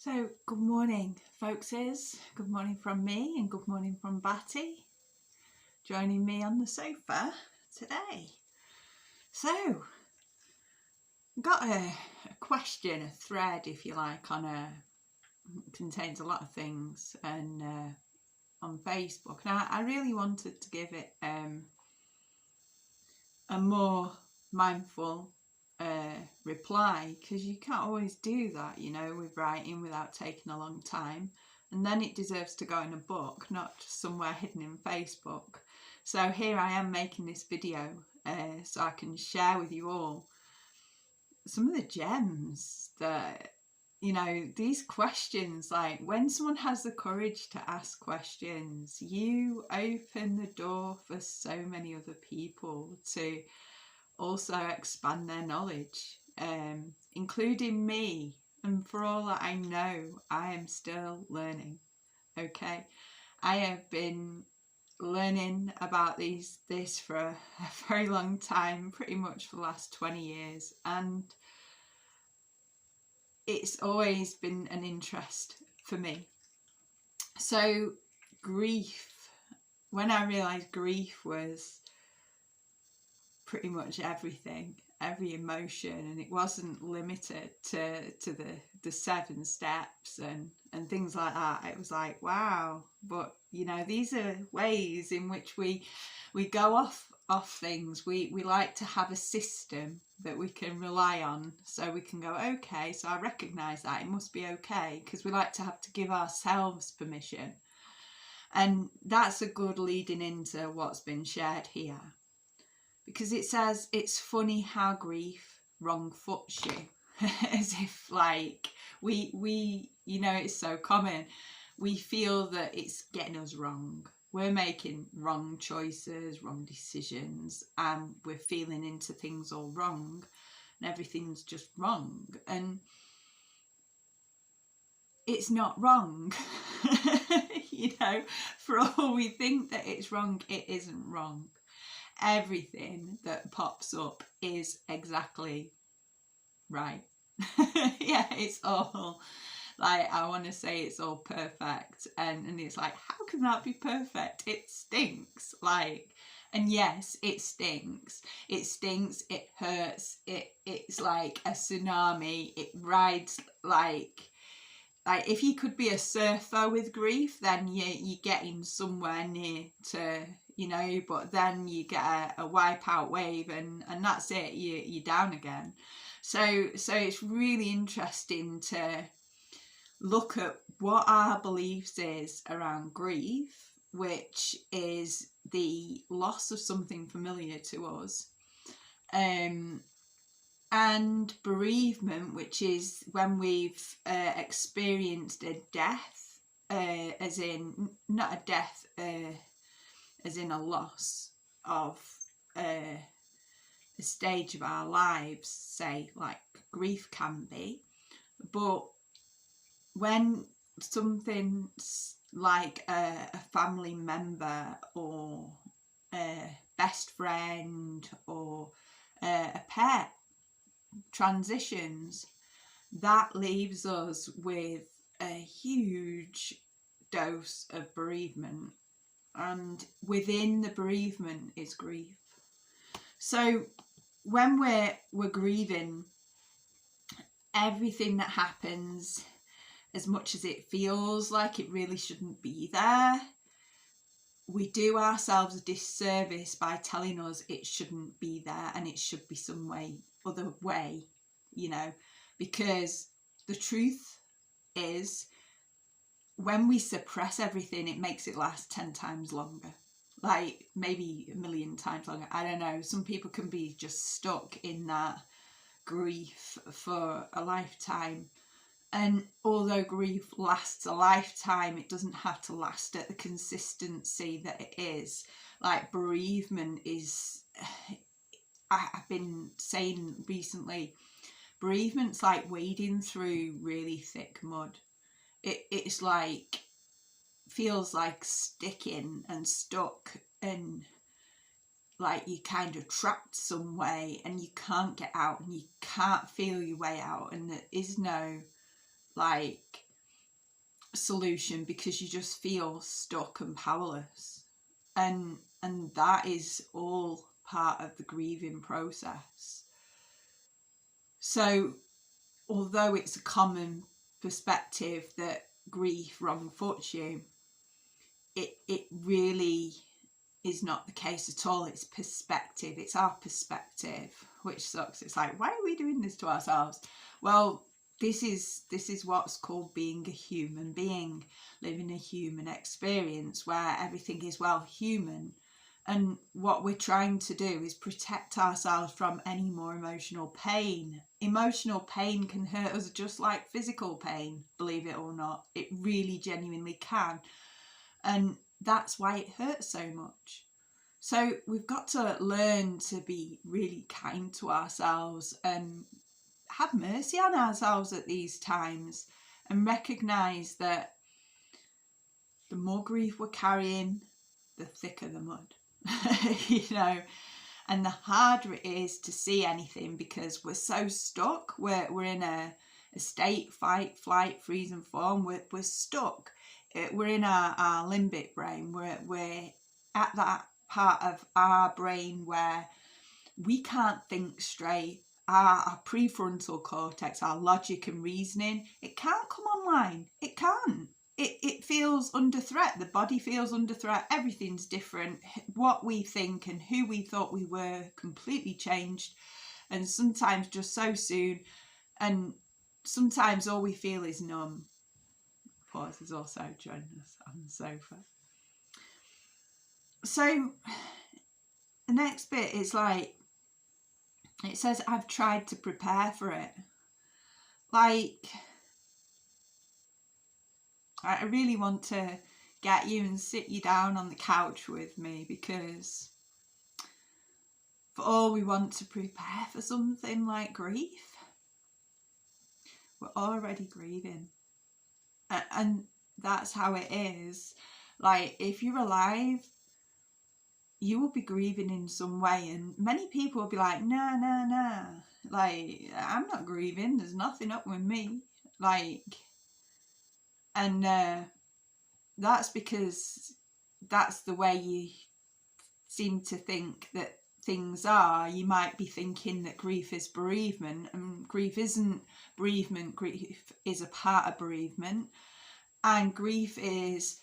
So, good morning, folkses. Good morning from me and good morning from Batty, joining me on the sofa today. So, got a question, a thread, if you like, contains a lot of things, and on Facebook, and I really wanted to give it a more mindful reply, because you can't always do that, with writing without taking a long time, and then it deserves to go in a book, not just somewhere hidden in Facebook. So here I am making this video so I can share with you all some of the gems that, these questions, like when someone has the courage to ask questions, you open the door for so many other people to also expand their knowledge, including me. And for all that I know, I am still learning. Okay, I have been learning about this for a very long time, pretty much for the last 20 years, and it's always been an interest for me. So grief, when I realised grief was pretty much everything, every emotion, and it wasn't limited to the 7 steps and things like that, it was like, wow. But these are ways in which we go off things. We like to have a system that we can rely on, so we can go, okay, so I recognize that, it must be okay, because we like to have to give ourselves permission. And that's a good leading into what's been shared here, because it says it's funny how grief wrong foots you. As if, like, we it's so common, we feel that it's getting us wrong, we're making wrong choices, wrong decisions, and we're feeling into things all wrong, and everything's just wrong, and it's not wrong. For all we think that it's wrong, it isn't wrong. Everything that pops up is exactly right. Yeah, it's all, like, I want to say it's all perfect, and it's like, how can that be perfect? It stinks, like, and yes, it stinks, it hurts, it's like a tsunami, it rides like if you could be a surfer with grief, then you're getting somewhere near to, but then you get a wipeout wave, and that's it, you're down again. So it's really interesting to look at what our beliefs is around grief, which is the loss of something familiar to us, and bereavement, which is when we've experienced a death, as in not a death as in a loss of a stage of our lives, say, like grief can be, but when something like a family member or a best friend or a pet transitions, that leaves us with a huge dose of bereavement, and within the bereavement is grief. So when we're grieving, everything that happens, as much as it feels like it really shouldn't be there, we do ourselves a disservice by telling us it shouldn't be there and it should be some other way, because the truth is, when we suppress everything, it makes it last 10 times longer, like maybe a million times longer. I don't know, some people can be just stuck in that grief for a lifetime. And although grief lasts a lifetime, it doesn't have to last at the consistency that it is. Like bereavement is, I've been saying recently, bereavement's like wading through really thick mud. It's like, feels like sticking and stuck, and like you're kind of trapped some way and you can't get out and you can't feel your way out, and there is no like solution because you just feel stuck and powerless, and that is all part of the grieving process. So although it's a common perspective that grief wrong foots you, it really is not the case at all. It's perspective. It's our perspective, which sucks. It's like, why are we doing this to ourselves? Well, this is what's called being a human being, living a human experience where everything is, well, human. And what we're trying to do is protect ourselves from any more emotional pain. Emotional pain can hurt us just like physical pain, believe it or not. It really genuinely can. And that's why it hurts so much. So we've got to learn to be really kind to ourselves and have mercy on ourselves at these times, and recognise that the more grief we're carrying, the thicker the mud. You know, and the harder it is to see anything because we're so stuck. We're in a state, fight, flight, freeze and fawn. We're stuck. We're in our limbic brain. We're at that part of our brain where we can't think straight. Our prefrontal cortex, our logic and reasoning, it can't come online. It can't. It feels under threat. The body feels under threat. Everything's different. What we think and who we thought we were completely changed, and sometimes just so soon. And sometimes all we feel is numb. Pause is also joining us on the sofa. So the next bit is like, it says, I've tried to prepare for it. Like, I really want to get you and sit you down on the couch with me, because for all we want to prepare for something like grief, we're already grieving. And that's how it is. Like, if you're alive, you will be grieving in some way, and many people will be like, nah, like, I'm not grieving, there's nothing up with me, like, and that's because that's the way you seem to think that things are. You might be thinking that grief is bereavement, and grief isn't bereavement. Grief is a part of bereavement, and grief is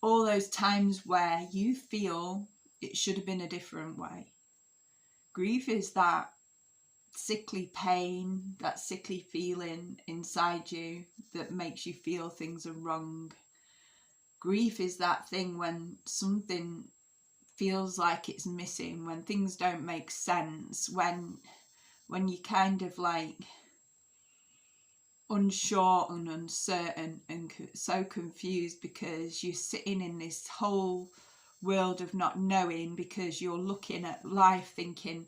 all those times where you feel it should have been a different way. Grief is that sickly pain, that sickly feeling inside you that makes you feel things are wrong. Grief is that thing when something feels like it's missing, when things don't make sense, when you're kind of like unsure and uncertain and so confused because you're sitting in this whole world of not knowing, because you're looking at life thinking,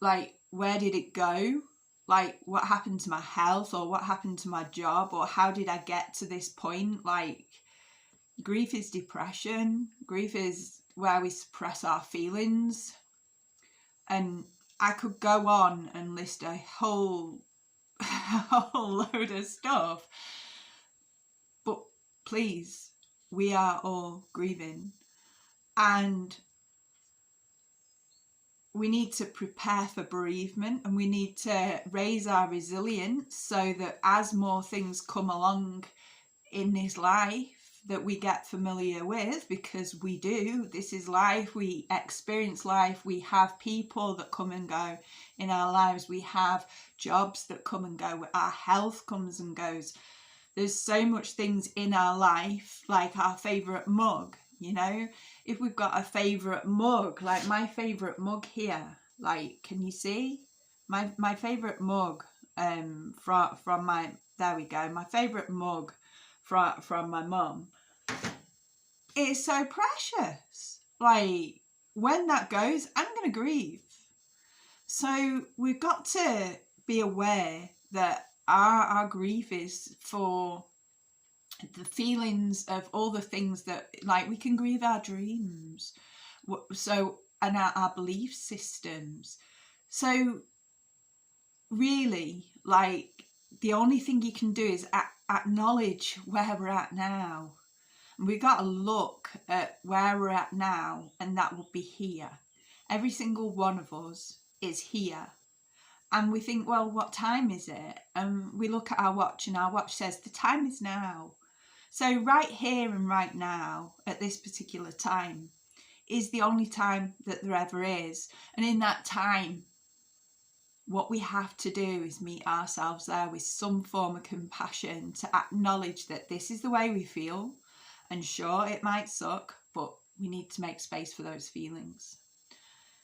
like, where did it go? Like, what happened to my health, or what happened to my job, or how did I get to this point? Like, grief is depression. Grief is where we suppress our feelings. And I could go on and list a whole load of stuff. But please, we are all grieving. And we need to prepare for bereavement, and we need to raise our resilience so that as more things come along in this life that we get familiar with, because we do, this is life, we experience life, we have people that come and go in our lives, we have jobs that come and go, our health comes and goes. There's so much things in our life, like our favourite mug, you know, if we've got a favourite mug, like my favourite mug here, like, can you see? My favourite mug from my, there we go, my favourite mug from my mum. It's so precious. Like, when that goes, I'm going to grieve. So we've got to be aware that our grief is for the feelings of all the things that, like, we can grieve our dreams, so, and our belief systems. So really, like, the only thing you can do is acknowledge where we're at now. And we've got to look at where we're at now, and that would be here. Every single one of us is here. And we think, well, what time is it? And we look at our watch, and our watch says the time is now. So right here and right now, at this particular time, is the only time that there ever is. And in that time, what we have to do is meet ourselves there with some form of compassion to acknowledge that this is the way we feel. And sure, it might suck, but we need to make space for those feelings.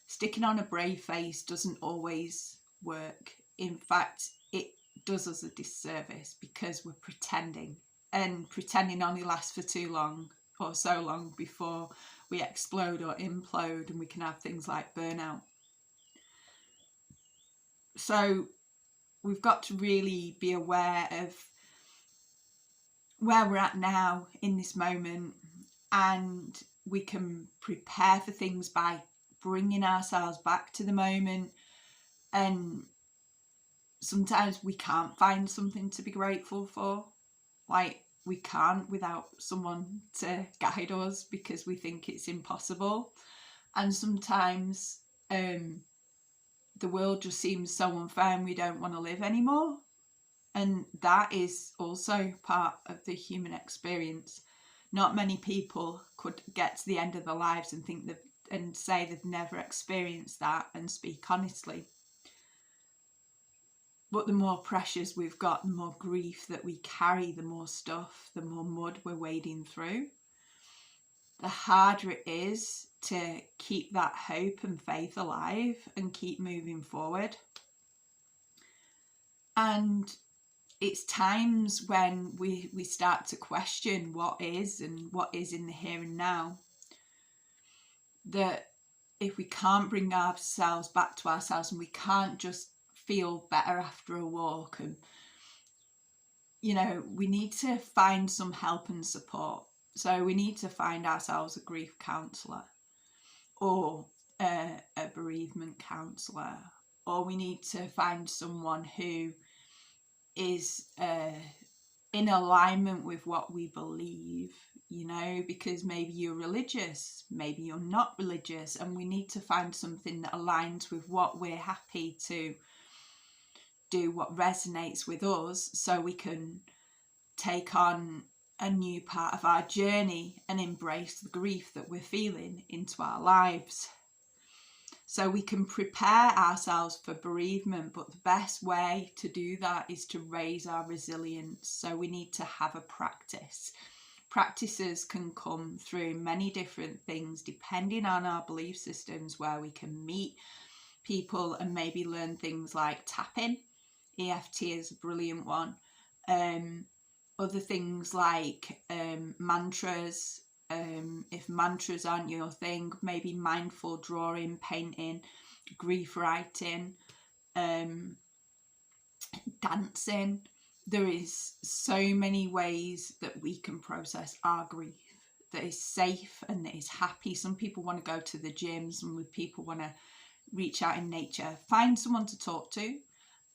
Sticking on a brave face doesn't always work. In fact, it does us a disservice because we're pretending, and pretending only lasts for too long, or so long, before we explode or implode, and we can have things like burnout. So we've got to really be aware of where we're at now in this moment, and we can prepare for things by bringing ourselves back to the moment. And sometimes we can't find something to be grateful for. Like, we can't without someone to guide us because we think it's impossible. And sometimes the world just seems so unfair and we don't want to live anymore. And that is also part of the human experience. Not many people could get to the end of their lives and think that, and say they've never experienced that and speak honestly. But the more pressures we've got, the more grief that we carry, the more stuff, the more mud we're wading through, the harder it is to keep that hope and faith alive and keep moving forward. And it's times when we start to question what is and what is in the here and now, that if we can't bring ourselves back to ourselves, and we can't just feel better after a walk, and we need to find some help and support. So we need to find ourselves a grief counsellor, or a bereavement counsellor, or we need to find someone who is in alignment with what we believe, because maybe you're religious, maybe you're not religious, and we need to find something that aligns with what we're happy to do, what resonates with us, so we can take on a new part of our journey and embrace the grief that we're feeling into our lives. So we can prepare ourselves for bereavement, but the best way to do that is to raise our resilience. So we need to have a practice. Practices can come through many different things depending on our belief systems, where we can meet people and maybe learn things like tapping. EFT is a brilliant one. Other things like mantras. If mantras aren't your thing, maybe mindful drawing, painting, grief writing, dancing. There is so many ways that we can process our grief that is safe and that is happy. Some people want to go to the gym, some people want to reach out in nature. Find someone to talk to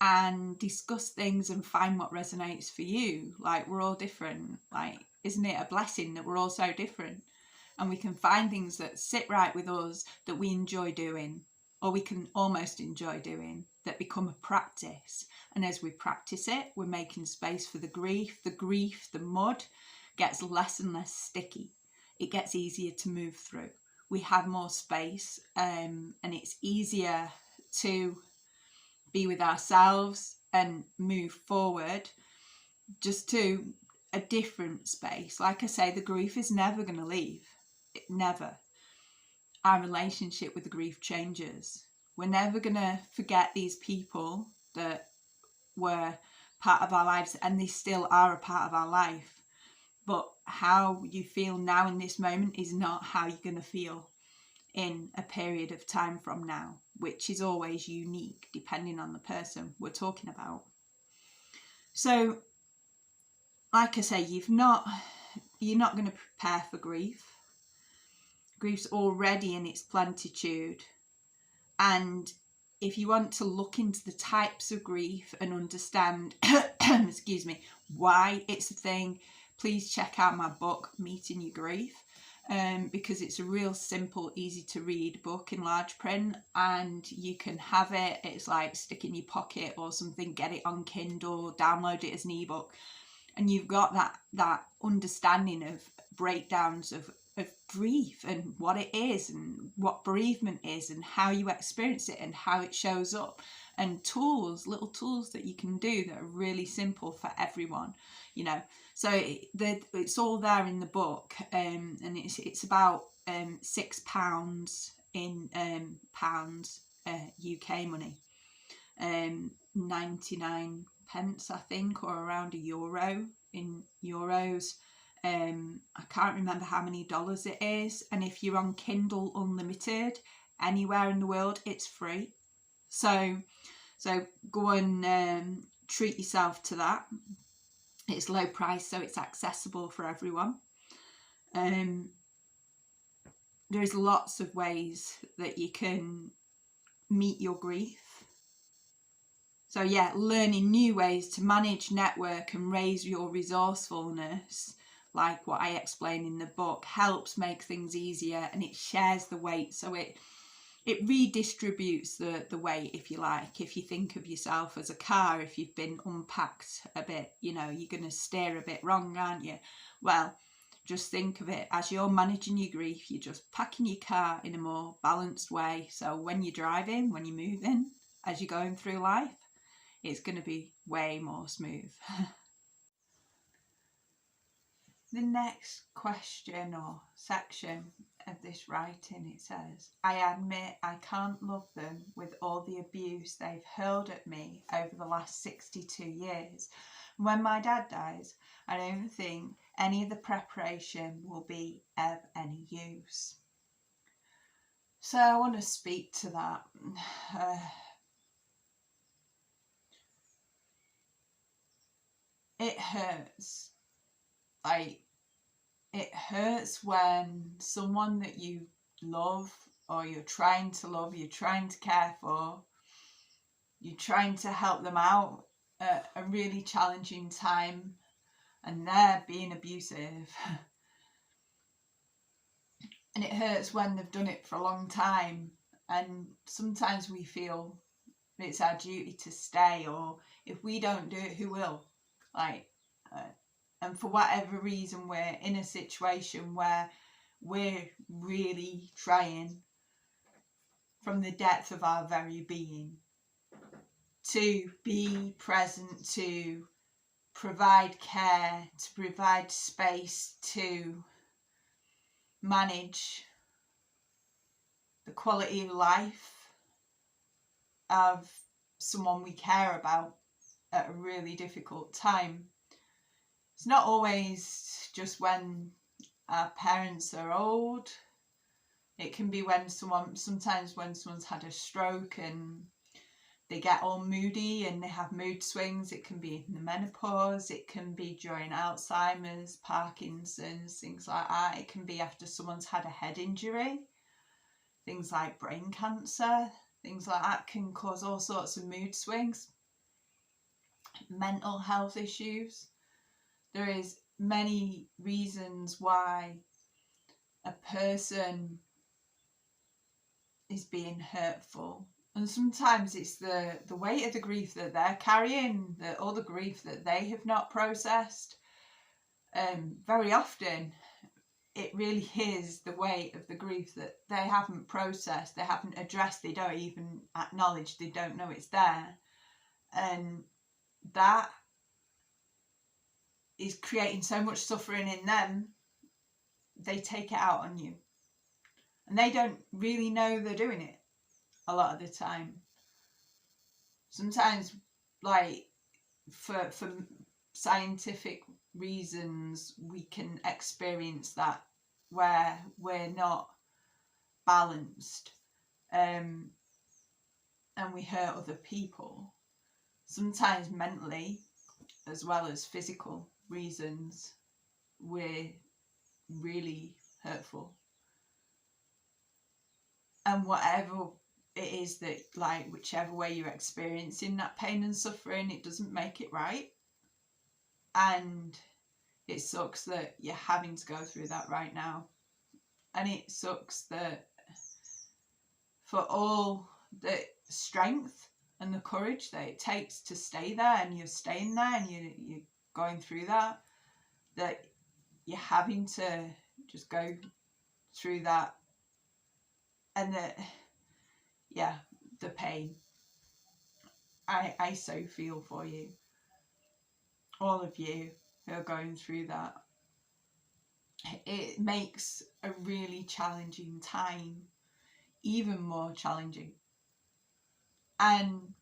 and discuss things and find what resonates for you. Like, we're all different. Like, isn't it a blessing that we're all so different? And we can find things that sit right with us, that we enjoy doing, or we can almost enjoy doing, that become a practice. And as we practice it, we're making space for the grief. The mud gets less and less sticky. It gets easier to move through. We have more space, and it's easier to be with ourselves and move forward just to a different space. Like I say, the grief is never going to leave. Never. Our relationship with the grief changes. We're never going to forget these people that were part of our lives, and they still are a part of our life. But how you feel now in this moment is not how you're going to feel in a period of time from now, which is always unique depending on the person we're talking about. So, like I say, you're not going to prepare for grief. Grief's already in its plentitude. And if you want to look into the types of grief and understand excuse me, why it's a thing, please check out my book, Meeting Your Grief, because it's a real simple, easy to read book in large print, and you can have it. It's like stick in your pocket or something, get it on Kindle, download it as an ebook, and you've got that understanding of breakdowns of grief and what it is and what bereavement is and how you experience it and how it shows up, and little tools that you can do that are really simple for everyone, you know. So it's all there in the book, and it's about £6 in pounds, UK money, 99 pence I think, or around €1 in euros. I can't remember how many dollars it is, and if you're on Kindle Unlimited anywhere in the world, it's free. So go and treat yourself to that. It's low price, so it's accessible for everyone. There's lots of ways that you can meet your grief. So yeah, learning new ways to manage, network and raise your resourcefulness, like what I explain in the book, helps make things easier, and it shares the weight. So it redistributes the weight, if you like. If you think of yourself as a car, if you've been unpacked a bit, you know, you're going to steer a bit wrong, aren't you? Well, just think of it as you're managing your grief, you're just packing your car in a more balanced way. So when you're driving, when you're moving, as you're going through life, it's going to be way more smooth. The next question or section of this writing, it says, I admit I can't love them with all the abuse they've hurled at me over the last 62 years. When my dad dies, I don't think any of the preparation will be of any use. So I want to speak to that. It hurts. It hurts when someone that you love, or you're trying to love, you're trying to care for, you're trying to help them out at a really challenging time, and they're being abusive. And it hurts when they've done it for a long time, and sometimes we feel it's our duty to stay, or if we don't do it, who will? And for whatever reason, we're in a situation where we're really trying from the depth of our very being to be present, to provide care, to provide space, to manage the quality of life of someone we care about at a really difficult time. It's not always just when our parents are old. It can be when sometimes when someone's had a stroke and they get all moody and they have mood swings. It can be in the menopause. It can be during Alzheimer's, Parkinson's, things like that. It can be after someone's had a head injury. Things like brain cancer, things like that can cause all sorts of mood swings. Mental health issues. There is many reasons why a person is being hurtful, and sometimes it's the weight of the grief that they're carrying, all the grief that they have not processed. Very often it really is the weight of the grief that they haven't processed, they haven't addressed, they don't even acknowledge, they don't know it's there, and that is creating so much suffering in them. They take it out on you, and they don't really know they're doing it a lot of the time. Sometimes, like, for scientific reasons, we can experience that where we're not balanced, and we hurt other people, sometimes mentally as well as physical reasons. We're really hurtful, and whatever it is that, like, whichever way you're experiencing that pain and suffering, it doesn't make it right. And it sucks that you're having to go through that right now. And it sucks that for all the strength and the courage that it takes to stay there, and you're staying there, and you're going through that you're having to just go through that, and the pain. I so feel for you, all of you who are going through that. It makes a really challenging time even more challenging. And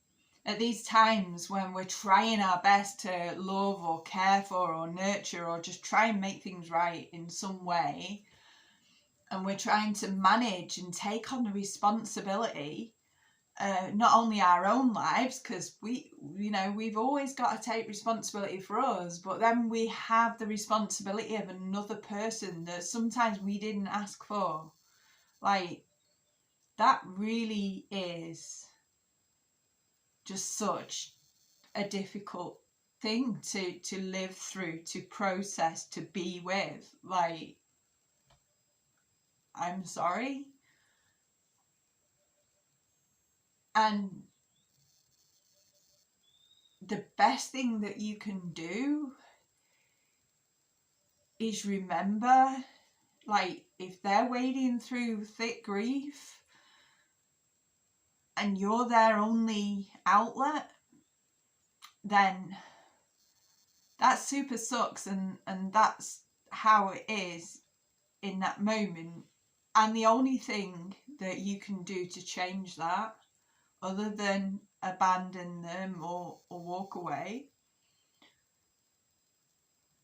at these times when we're trying our best to love or care for or nurture or just try and make things right in some way, and we're trying to manage and take on the responsibility, not only our own lives, because we've always got to take responsibility for us, but then we have the responsibility of another person that sometimes we didn't ask for. Like, that really is just such a difficult thing to live through, to process, to be with. Like, I'm sorry. And the best thing that you can do is remember, like, if they're wading through thick grief and you're their only outlet, then that super sucks, and that's how it is in that moment. And the only thing that you can do to change that, other than abandon them or walk away,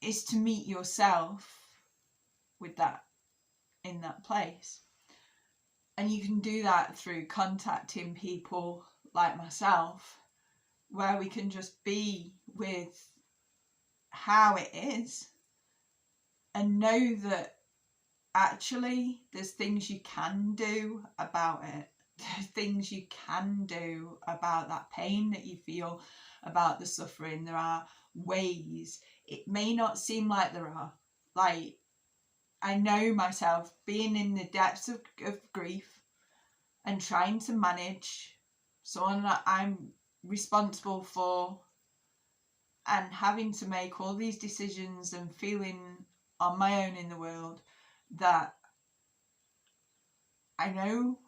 is to meet yourself with that, in that place. And you can do that through contacting people like myself, where we can just be with how it is and know that actually there's things you can do about it. There's things you can do about that pain that you feel, about the suffering. There are ways. It may not seem like there are. Like, I know myself being in the depths of grief and trying to manage someone that I'm responsible for, and having to make all these decisions and feeling on my own in the world, that I know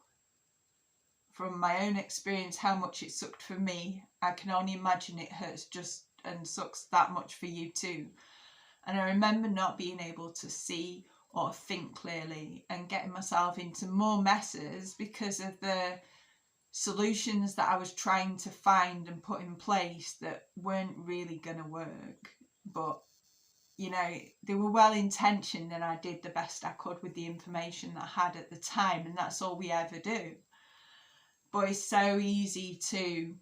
from my own experience how much it sucked for me. I can only imagine it hurts just and sucks that much for you too. And I remember not being able to see or think clearly and getting myself into more messes because of the solutions that I was trying to find and put in place that weren't really going to work. But, they were well intentioned, and I did the best I could with the information that I had at the time, and that's all we ever do. But it's so easy to,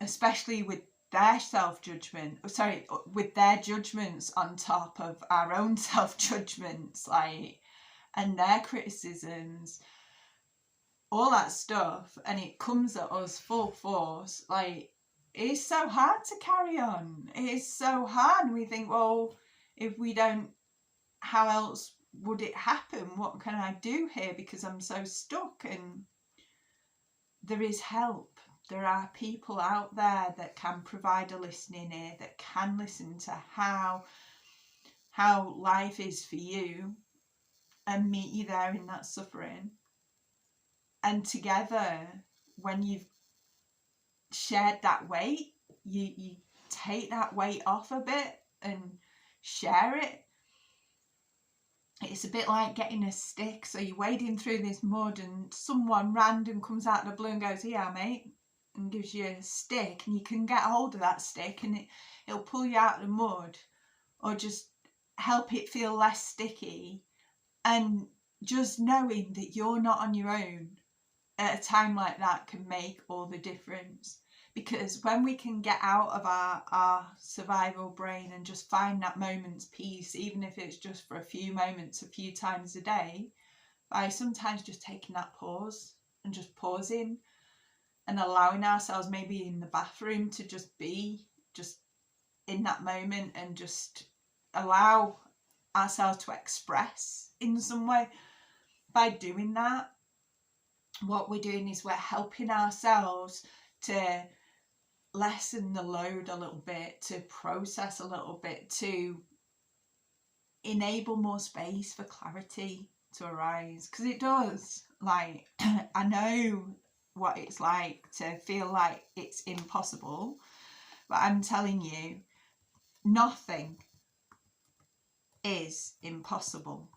especially with their with their judgments on top of our own self-judgments, like, and their criticisms, all that stuff, and it comes at us full force. Like, it's so hard to carry on. It is so hard. We think, well, if we don't, how else would it happen? What can I do here? Because I'm so stuck. And there is help. There are people out there that can provide a listening ear, that can listen to how life is for you and meet you there in that suffering. And together, when you've shared that weight, you take that weight off a bit and share it. It's a bit like getting a stick. So you're wading through this mud and someone random comes out of the blue and goes, "Here, mate," and gives you a stick, and you can get hold of that stick and it'll pull you out of the mud, or just help it feel less sticky. And just knowing that you're not on your own at a time like that can make all the difference. Because when we can get out of our survival brain and just find that moment's peace, even if it's just for a few moments, a few times a day, by sometimes just taking that pause and just pausing and allowing ourselves, maybe in the bathroom, to just be, just in that moment and just allow ourselves to express in some way. By doing that, what we're doing is we're helping ourselves to lessen the load a little bit, to process a little bit, to enable more space for clarity to arise. Because it does, like, I know what it's like to feel like it's impossible, but I'm telling you, nothing is impossible.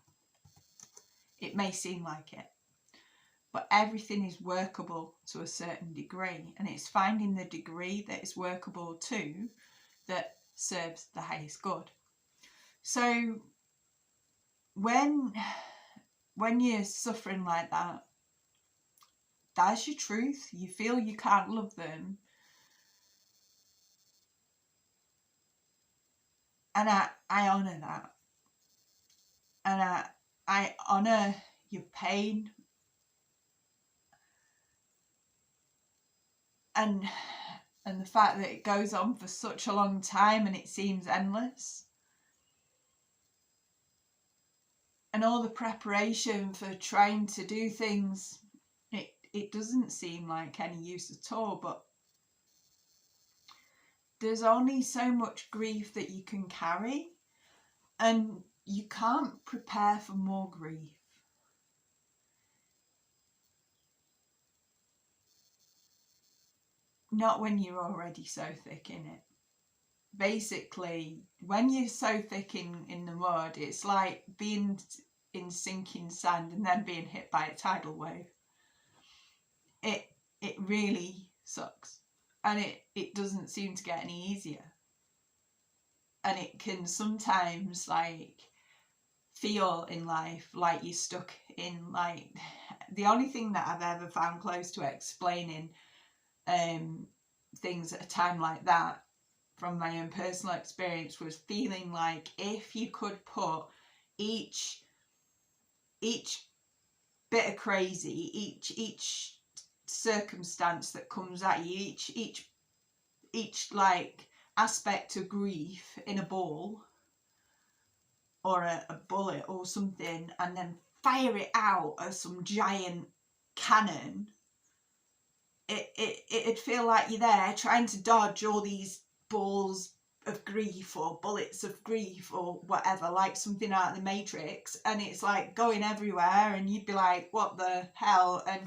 It may seem like it, but everything is workable to a certain degree, and it's finding the degree that is workable to that serves the highest good. So when you're suffering like that, that's your truth. You feel you can't love them, and I honour that, and I honour your pain, and the fact that it goes on for such a long time and it seems endless, and all the preparation for trying to do things, it doesn't seem like any use at all. But there's only so much grief that you can carry, and you can't prepare for more grief. Not when you're already so thick in it. Basically, when you're so thick in the mud, it's like being in sinking sand and then being hit by a tidal wave. It really sucks, and it doesn't seem to get any easier, and it can sometimes like feel in life like you're stuck in, like, the only thing that I've ever found close to explaining things at a time like that from my own personal experience was feeling like if you could put each bit of crazy, each circumstance that comes at you, each like aspect of grief in a ball or a bullet or something, and then fire it out as some giant cannon, it'd feel like you're there trying to dodge all these balls of grief or bullets of grief or whatever, like something out of the Matrix, and it's like going everywhere, and you'd be like, what the hell? And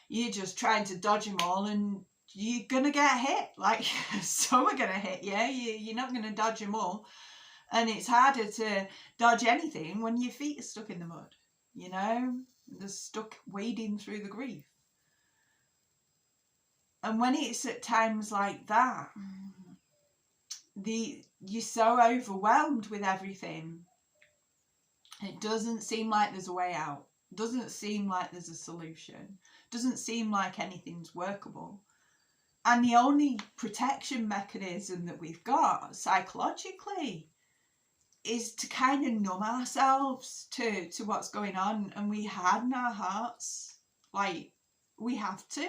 you're just trying to dodge them all, and you're gonna get hit. Like, some are gonna hit you. You're not gonna dodge them all, and it's harder to dodge anything when your feet are stuck in the mud, you know, they're stuck wading through the grief. And when it's at times like that, you're so overwhelmed with everything, it doesn't seem like there's a way out, doesn't seem like there's a solution, doesn't seem like anything's workable. And the only protection mechanism that we've got psychologically is to kind of numb ourselves to what's going on, and we harden our hearts. Like, we have to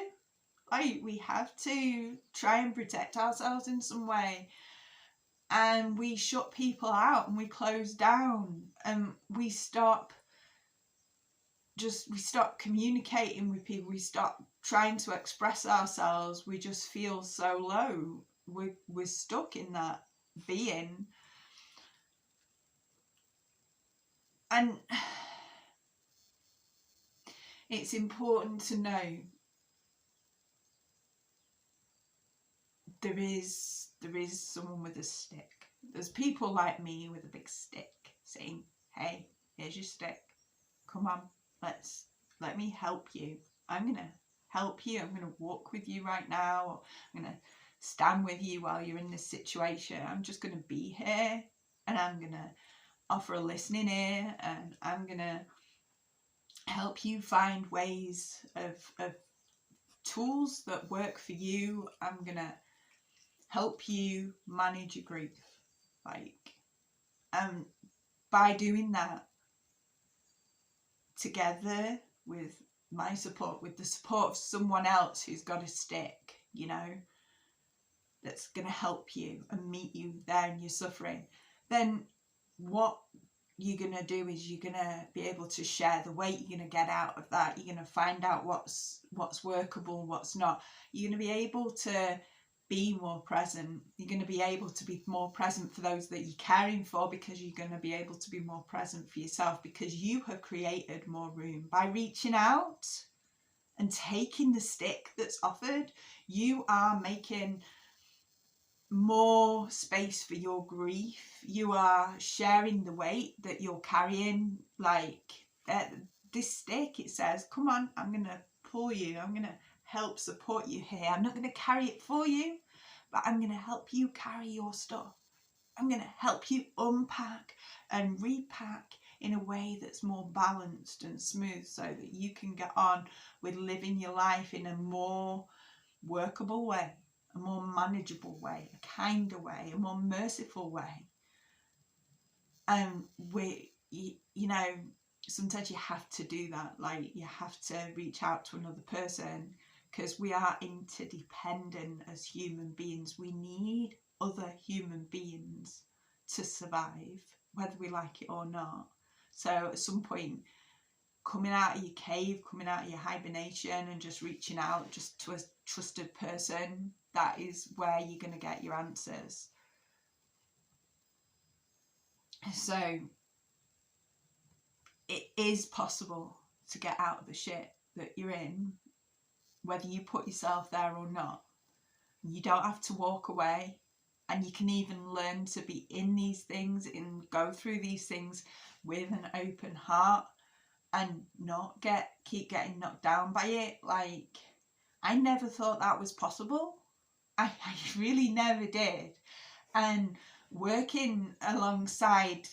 try and protect ourselves in some way, and we shut people out, and we close down, and we stop communicating with people, we stop trying to express ourselves. We just feel so low, we're stuck in that being. And it's important to know there is someone with a stick. There's people like me with a big stick saying, hey, here's your stick, come on, let me help you. I'm gonna help you. I'm gonna walk with you right now. I'm gonna stand with you while you're in this situation. I'm just gonna be here, and I'm gonna offer a listening ear, and I'm gonna help you find ways of tools that work for you. I'm gonna help you manage your grief, like, by doing that together with my support, with the support of someone else who's got a stick, you know, that's going to help you and meet you there in your suffering, then what you're going to do is you're going to be able to share the weight. You're going to get out of that. You're going to find out what's workable, what's not. You're going to be able to be more present. You're going to be able to be more present for those that you're caring for, because you're going to be able to be more present for yourself, because you have created more room by reaching out and taking the stick that's offered. You are making more space for your grief. You are sharing the weight that you're carrying. Like this stick, it says, come on, I'm going to pull you. I'm going to help support you here. I'm not going to carry it for you, but I'm going to help you carry your stuff. I'm going to help you unpack and repack in a way that's more balanced and smooth, so that you can get on with living your life in a more workable way, a more manageable way, a kinder way, a more merciful way. And you know, sometimes you have to do that. Like, you have to reach out to another person, because we are interdependent as human beings. We need other human beings to survive, whether we like it or not. So at some point, coming out of your cave, coming out of your hibernation, and just reaching out just to a trusted person, that is where you're going to get your answers. So it is possible to get out of the shit that you're in, whether you put yourself there or not. You don't have to walk away, and you can even learn to be in these things and go through these things with an open heart, and not keep getting knocked down by it. Like, I never thought that was possible. I really never did. And working alongside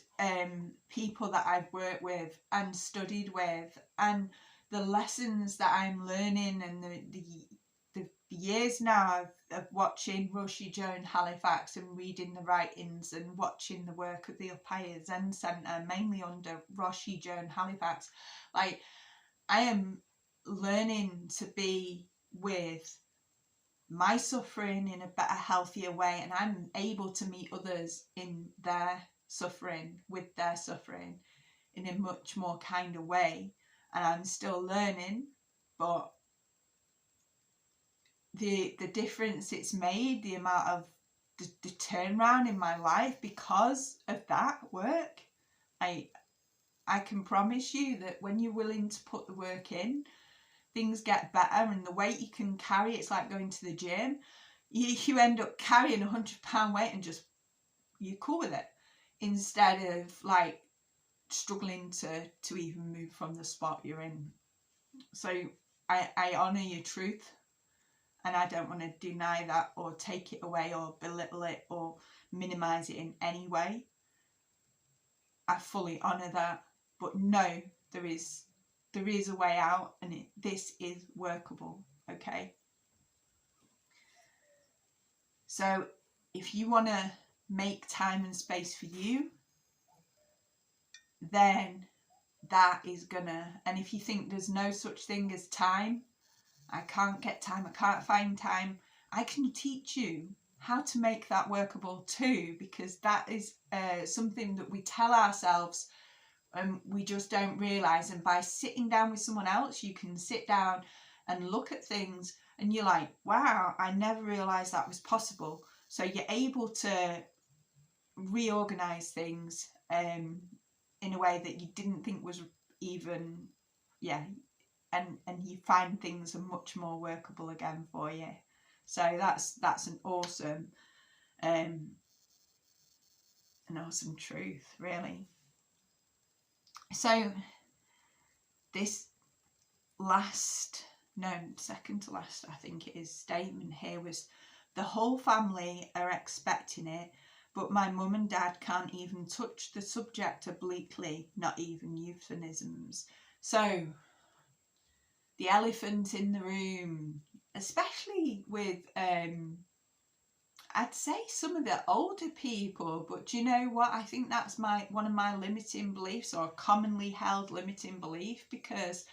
people that I've worked with and studied with, and the lessons that I'm learning, and the years now of watching Roshi Joan Halifax and reading the writings and watching the work of the Upaya Zen Centre, mainly under Roshi Joan Halifax, like, I am learning to be with my suffering in a better, healthier way, and I'm able to meet others in their suffering, with their suffering, in a much more kinder way. And I'm still learning, but the difference it's made, the amount of the turnaround in my life because of that work, I can promise you that when you're willing to put the work in, things get better. And the weight you can carry, it's like going to the gym. You end up carrying £100 weight and just, you're cool with it, instead of like struggling to even move from the spot you're in. So I honour your truth, and I don't want to deny that or take it away or belittle it or minimise it in any way. I fully honour that, but no, there is a way out, and this is workable, okay? So if you want to make time and space for you, then that is gonna, and if you think there's no such thing as time, I can't get time, I can't find time, I can teach you how to make that workable too, because that is something that we tell ourselves and we just don't realise. And by sitting down with someone else, you can sit down and look at things and you're like, wow, I never realised that was possible. So you're able to reorganise things in a way that you didn't think was even, and you find things are much more workable again for you. So that's an awesome truth, really. So this second to last, I think it is, statement here was, the whole family are expecting it, but my mum and dad can't even touch the subject obliquely, not even euphemisms. So the elephant in the room, especially with I'd say some of the older people, but do you know what? I think that's one of my limiting beliefs, or a commonly held limiting belief, because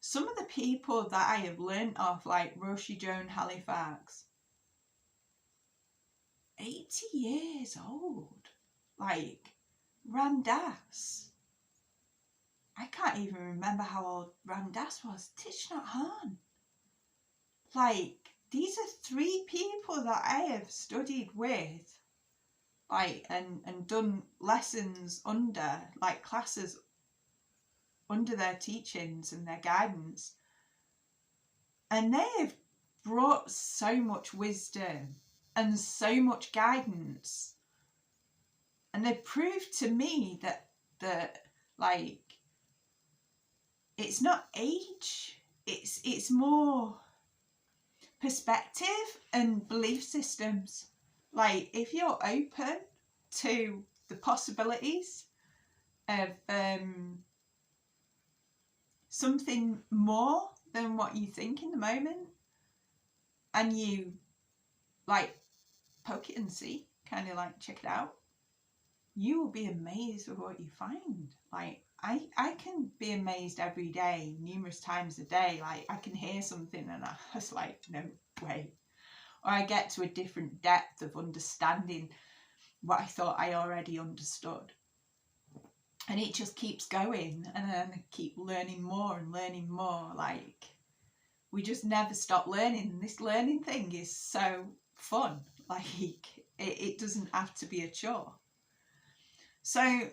some of the people that I have learnt off, like Roshi Joan Halifax, 80 years old. Like, Ram Dass. I can't even remember how old Ram Dass was. Thich Nhat Hanh. Like, these are 3 people that I have studied with, like, and done lessons under, like classes under their teachings and their guidance. And they have brought so much wisdom and so much guidance. And they've proved to me that like, it's not age, it's more perspective and belief systems. Like, if you're open to the possibilities of something more than what you think in the moment, and you like poke it and see, kind of like check it out, you will be amazed with what you find. Like, I can be amazed every day, numerous times a day. Like, I can hear something and I was like, no way. Or I get to a different depth of understanding what I thought I already understood. And it just keeps going, and then I keep learning more and learning more. Like, we just never stop learning. And this learning thing is so fun. Like, it doesn't have to be a chore. So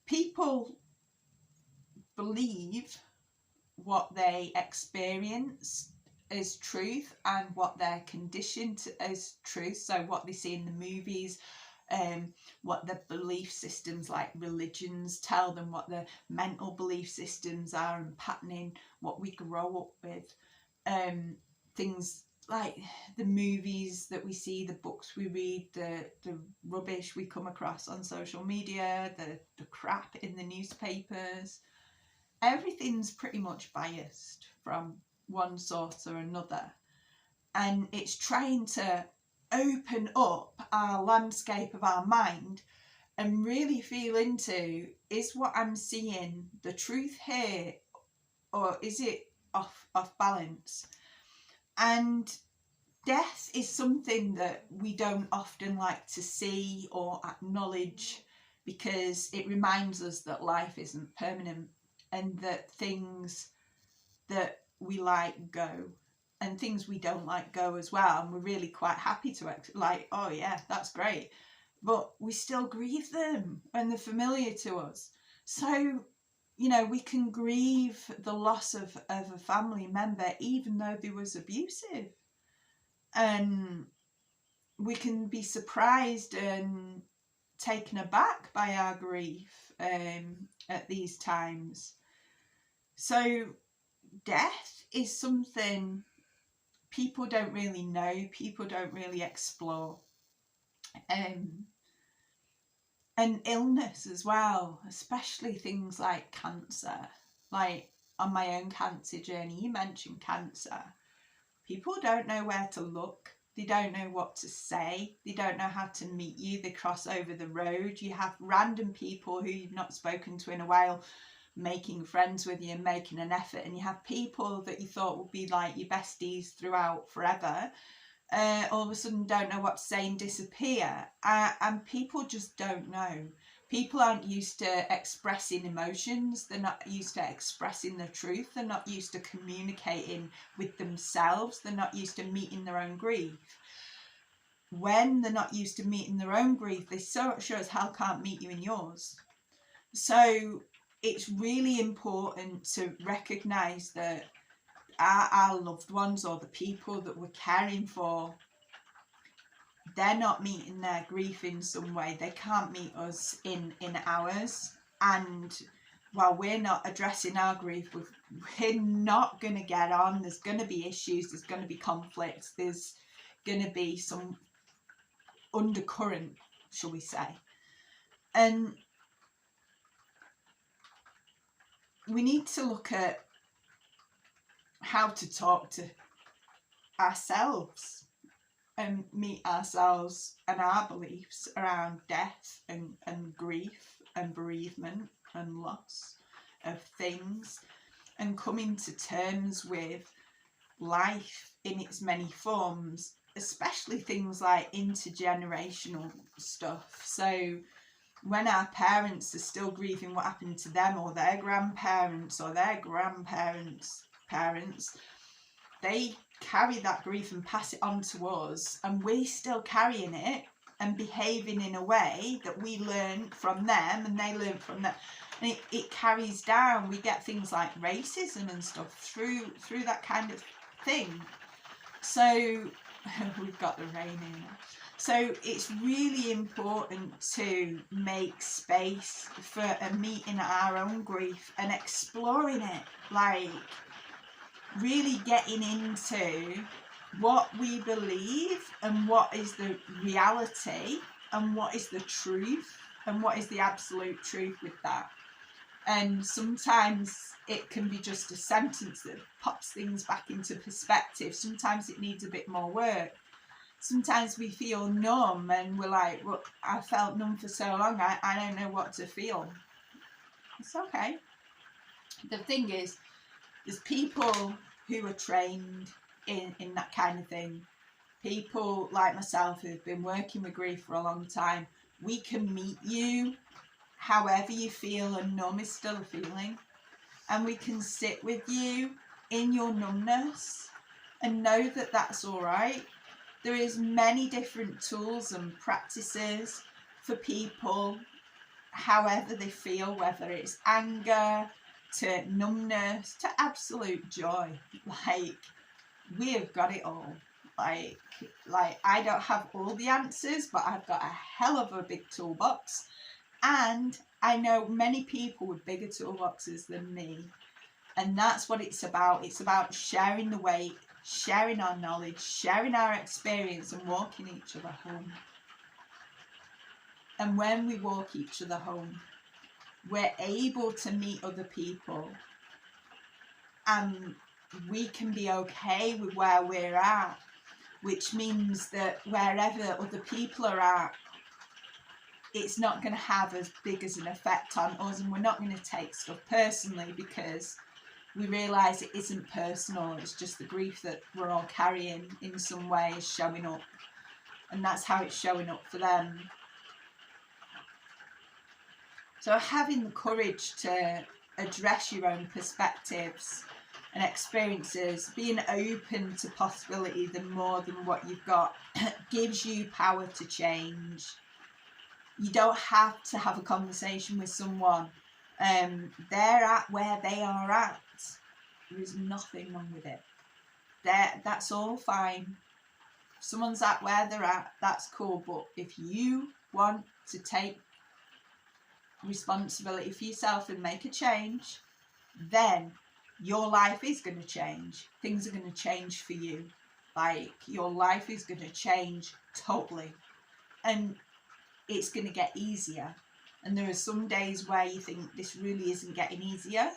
people believe what they experience as truth and what they're conditioned as truth. So what they see in the movies, what the belief systems like religions tell them, what the mental belief systems are and patterning, what we grow up with, things like the movies that we see, the books we read, the rubbish we come across on social media, the crap in the newspapers. Everything's pretty much biased from one source or another. And it's trying to open up our landscape of our mind and really feel into, is what I'm seeing the truth here, or is it off balance? And death is something that we don't often like to see or acknowledge, because it reminds us that life isn't permanent and that things that we like go and things we don't like go as well. And we're really quite happy to like, oh yeah, that's great. But we still grieve them when they're familiar to us. So, you know, we can grieve the loss of a family member even though they was abusive. And we can be surprised and taken aback by our grief at these times. So death is something people don't really know, people don't really explore. And illness as well, especially things like cancer. Like, on my own cancer journey, you mentioned cancer. People don't know where to look. They don't know what to say. They don't know how to meet you. They cross over the road. You have random people who you've not spoken to in a while making friends with you and making an effort. And you have people that you thought would be like your besties throughout forever. All of a sudden don't know what to say and disappear. And people just don't know. People aren't used to expressing emotions. They're not used to expressing the truth. They're not used to communicating with themselves. They're not used to meeting their own grief. When they're not used to meeting their own grief, they sure as hell can't meet you in yours. So it's really important to recognise that our loved ones, or the people that we're caring for, they're not meeting their grief in some way. They can't meet us in ours. And while we're not addressing our grief, we're not going to get on. There's going to be issues. There's going to be conflicts. There's going to be some undercurrent, shall we say. And we need to look at how to talk to ourselves and meet ourselves and our beliefs around death and grief and bereavement and loss of things, and coming to terms with life in its many forms, especially things like intergenerational stuff. So when our parents are still grieving what happened to them, or their grandparents or their grandparents' parents, they carry that grief and pass it on to us, and we're still carrying it and behaving in a way that we learn from them and they learn from them, and it carries down. We get things like racism and stuff through that kind of thing. So we've got the rain in. So it's really important to make space for a meeting our own grief and exploring it, like really getting into what we believe and what is the reality and what is the truth and what is the absolute truth with that. And sometimes it can be just a sentence that pops things back into perspective. Sometimes it needs a bit more work. Sometimes we feel numb and we're like, well, I felt numb for so long, I don't know what to feel. It's okay. The thing is, there's people who are trained in that kind of thing. People like myself who've been working with grief for a long time. We can meet you however you feel, and numb is still a feeling. And we can sit with you in your numbness and know that that's all right. There is many different tools and practices for people, however they feel, whether it's anger, to numbness, to absolute joy. Like, we have got it all. Like I don't have all the answers, but I've got a hell of a big toolbox. And I know many people with bigger toolboxes than me. And that's what it's about. It's about sharing the weight, sharing our knowledge, sharing our experience, and walking each other home. And when we walk each other home, we're able to meet other people, and we can be okay with where we're at, which means that wherever other people are at, it's not going to have as big as an effect on us, and we're not going to take stuff personally because we realise it isn't personal. It's just the grief that we're all carrying in some way is showing up, and that's how it's showing up for them. So having the courage to address your own perspectives and experiences, being open to possibility than more than what you've got, gives you power to change. You don't have to have a conversation with someone. They're at where they are at. There is nothing wrong with it. That's all fine. If someone's at where they're at, that's cool. But if you want to take responsibility for yourself and make a change, then your life is going to change. Things are going to change for you. Like, your life is going to change totally. And it's going to get easier. And there are some days where you think this really isn't getting easier.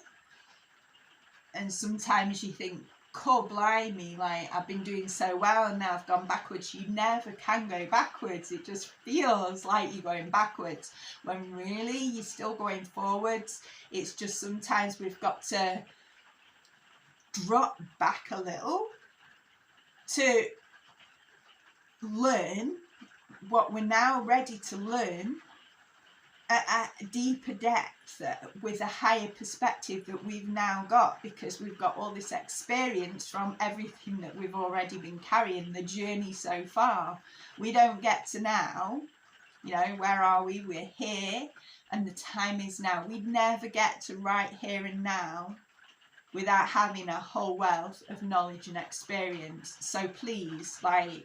And sometimes you think, God blimey, like, I've been doing so well and now I've gone backwards. You never can go backwards. It just feels like you're going backwards, when really you're still going forwards. It's just sometimes we've got to drop back a little to learn what we're now ready to learn at a deeper depth, with a higher perspective that we've now got, because we've got all this experience from everything that we've already been carrying, the journey so far. We don't get to now, you know, where are we? We're here and the time is now. We'd never get to right here and now without having a whole wealth of knowledge and experience. So please, like,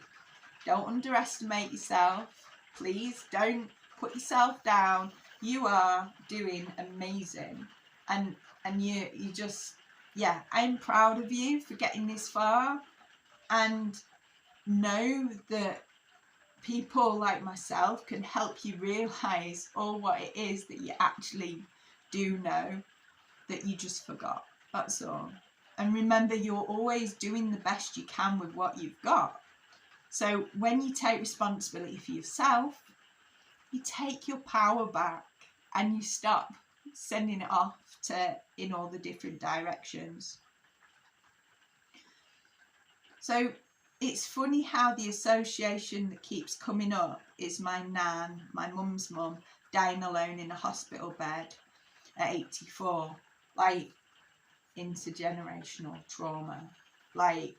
don't underestimate yourself. Please don't put yourself down. You are doing amazing, and you just, yeah, I'm proud of you for getting this far, and know that people like myself can help you realise all what it is that you actually do know that you just forgot. That's all. And remember, you're always doing the best you can with what you've got. So when you take responsibility for yourself, you take your power back and you stop sending it off in all the different directions. So it's funny how the association that keeps coming up is my nan, my mum's mum, dying alone in a hospital bed at 84. Like, intergenerational trauma. Like,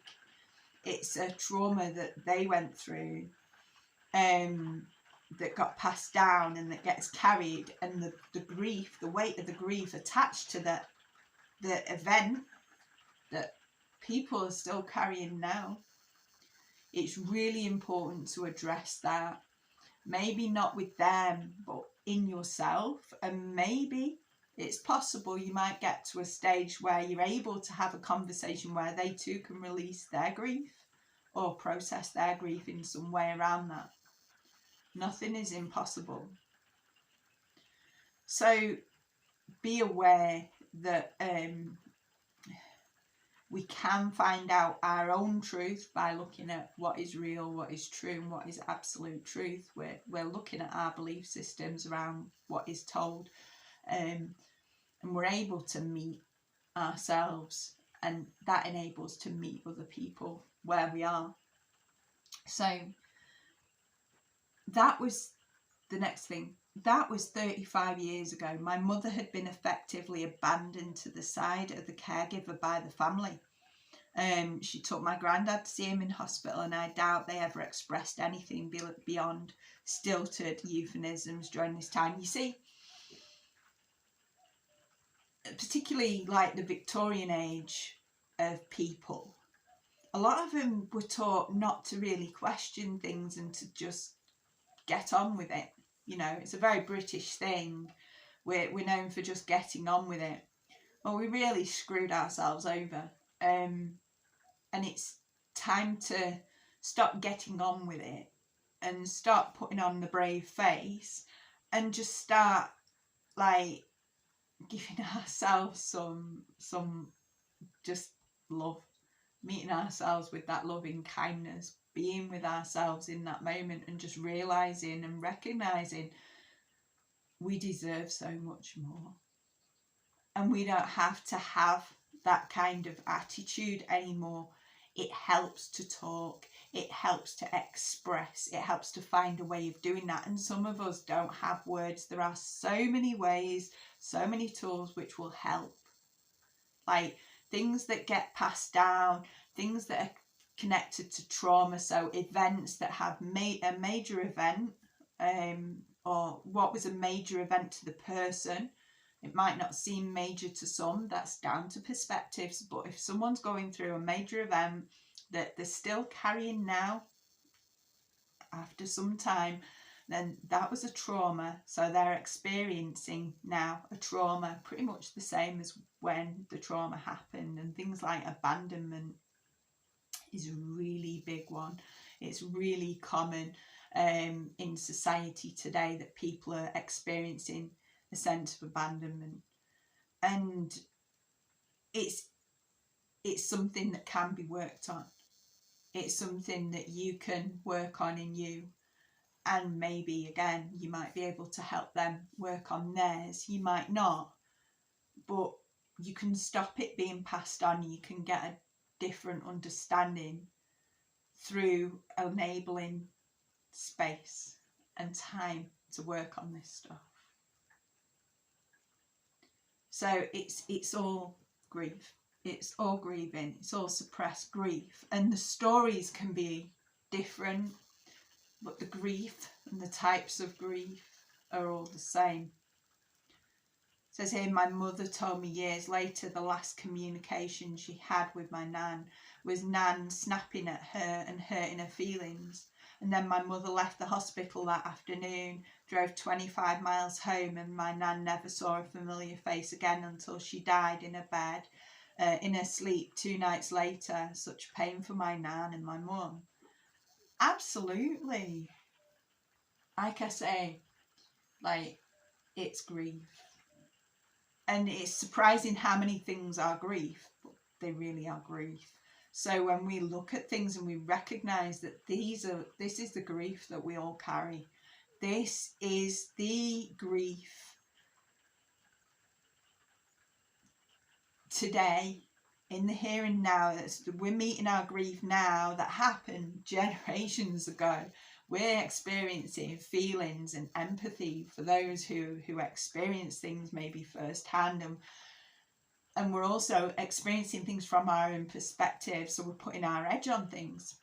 it's a trauma that they went through, that got passed down and that gets carried, and the grief, the weight of the grief attached to the event that people are still carrying now. It's really important to address that. Maybe not with them, but in yourself. And maybe it's possible you might get to a stage where you're able to have a conversation where they too can release their grief or process their grief in some way around that. Nothing is impossible. So be aware that we can find out our own truth by looking at what is real, what is true, and what is absolute truth. We're looking at our belief systems around what is told, and we're able to meet ourselves, and that enables to meet other people where we are. So that was the next thing. That was 35 years ago. My mother had been effectively abandoned to the side of the caregiver by the family. She took my granddad to see him in hospital, and I doubt they ever expressed anything beyond stilted euphemisms during this time. You see, particularly like the Victorian age of people, a lot of them were taught not to really question things and to just get on with it. You know, it's a very British thing. We're known for just getting on with it. Well, we really screwed ourselves over. And it's time to stop getting on with it and start putting on the brave face and just start, like, giving ourselves some just love, meeting ourselves with that loving kindness, being with ourselves in that moment, and just realizing and recognizing we deserve so much more, and we don't have to have that kind of attitude anymore. It helps to talk, it helps to express, it helps to find a way of doing that. And some of us don't have words. There are so many ways, so many tools which will help, like things that get passed down, things that are connected to trauma. So events that have a major event, or what was a major event to the person. It might not seem major to some, that's down to perspectives, but if someone's going through a major event that they're still carrying now after some time, then that was a trauma. So they're experiencing now a trauma pretty much the same as when the trauma happened. And things like abandonment is a really big one. It's really common in society today that people are experiencing a sense of abandonment, and it's something that can be worked on. It's something that you can work on in you, and maybe again you might be able to help them work on theirs. You might not, but you can stop it being passed on. You can get a different understanding through enabling space and time to work on this stuff. So it's all grief, it's all grieving, it's all suppressed grief, and the stories can be different, but the grief and the types of grief are all the same. It says here, my mother told me years later the last communication she had with my nan was nan snapping at her and hurting her feelings. And then my mother left the hospital that afternoon, drove 25 miles home, and my nan never saw a familiar face again until she died in her bed, in her sleep 2 nights later. Such pain for my nan and my mum. Absolutely. Like I say, like, it's grief. And it's surprising how many things are grief, but they really are grief. So when we look at things and we recognise that this is the grief that we all carry. This is the grief today in the here and now. We're meeting our grief now that happened generations ago. We're experiencing feelings and empathy for those who experience things maybe firsthand, and we're also experiencing things from our own perspective, so we're putting our edge on things,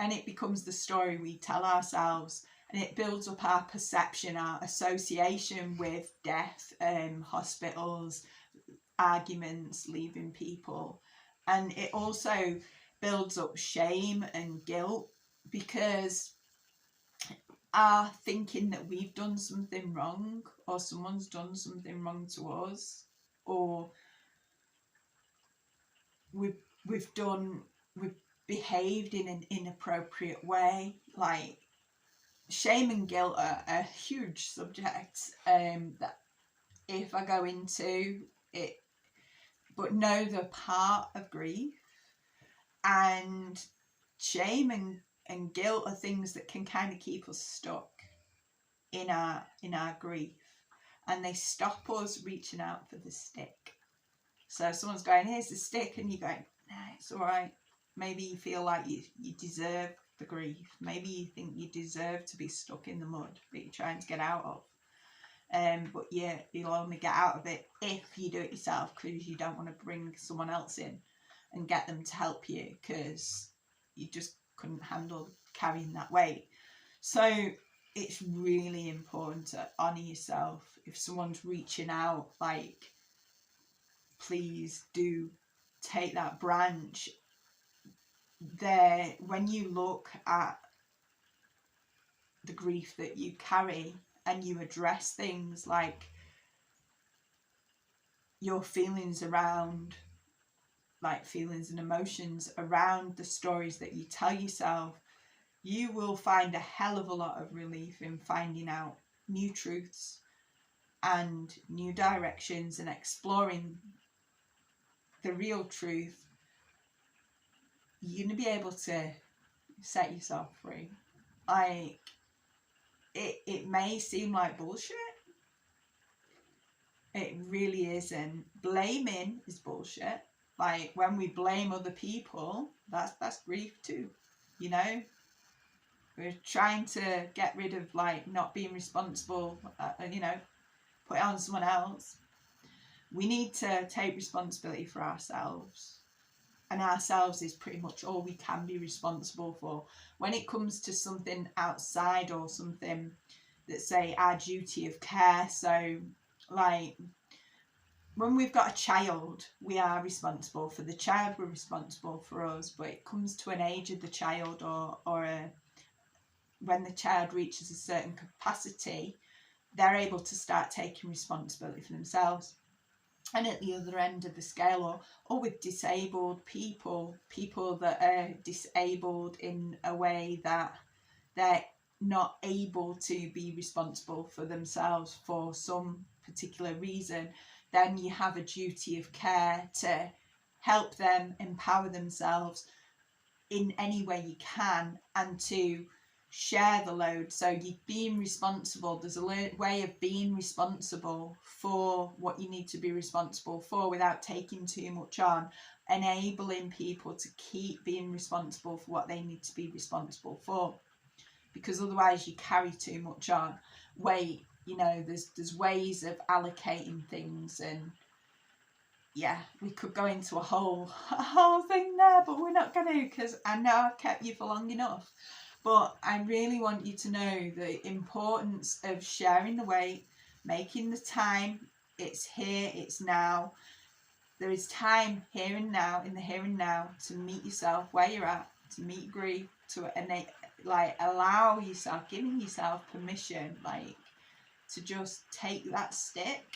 and it becomes the story we tell ourselves, and it builds up our perception, our association with death, hospitals, arguments, leaving people. And it also builds up shame and guilt, because our thinking that we've done something wrong, or someone's done something wrong to us, or we've behaved in an inappropriate way. Like, shame and guilt are a huge subject that if I go into it, but know the part of grief, and shame and guilt are things that can kind of keep us stuck in our grief, and they stop us reaching out for the stick. So if someone's going, here's the stick, and you're going, nah, it's all right. Maybe you feel like you deserve the grief. Maybe you think you deserve to be stuck in the mud that you're trying to get out of. But yeah, you'll only get out of it if you do it yourself, because you don't want to bring someone else in and get them to help you, because you just couldn't handle carrying that weight. So it's really important to honour yourself. If someone's reaching out, like, please do take that branch. There, when you look at the grief that you carry and you address things like your feelings around, like feelings and emotions around the stories that you tell yourself, you will find a hell of a lot of relief in finding out new truths and new directions and exploring the real truth. You're going to be able to set yourself free. Like, it may seem like bullshit. It really isn't. Blaming is bullshit. Like, when we blame other people, that's grief too, you know? We're trying to get rid of, like, not being responsible, you know, put it on someone else. We need to take responsibility for ourselves. And ourselves is pretty much all we can be responsible for. When it comes to something outside, or something that's, say, our duty of care, so, like, when we've got a child, we are responsible for the child, we're responsible for us, but it comes to an age of the child, or when the child reaches a certain capacity, they're able to start taking responsibility for themselves. And at the other end of the scale, or with disabled people that are disabled in a way that they're not able to be responsible for themselves for some particular reason, then you have a duty of care to help them empower themselves in any way you can, and to share the load. So you're being responsible. There's a way of being responsible for what you need to be responsible for without taking too much on, enabling people to keep being responsible for what they need to be responsible for, because otherwise you carry too much on weight. You know, there's ways of allocating things, and yeah, we could go into a whole thing there, but we're not going to, because I know I've kept you for long enough. But I really want you to know the importance of sharing the weight, making the time. It's here, it's now. There is time here and now, in the here and now, to meet yourself where you're at, to meet grief, like, allow yourself, giving yourself permission, like, to just take that stick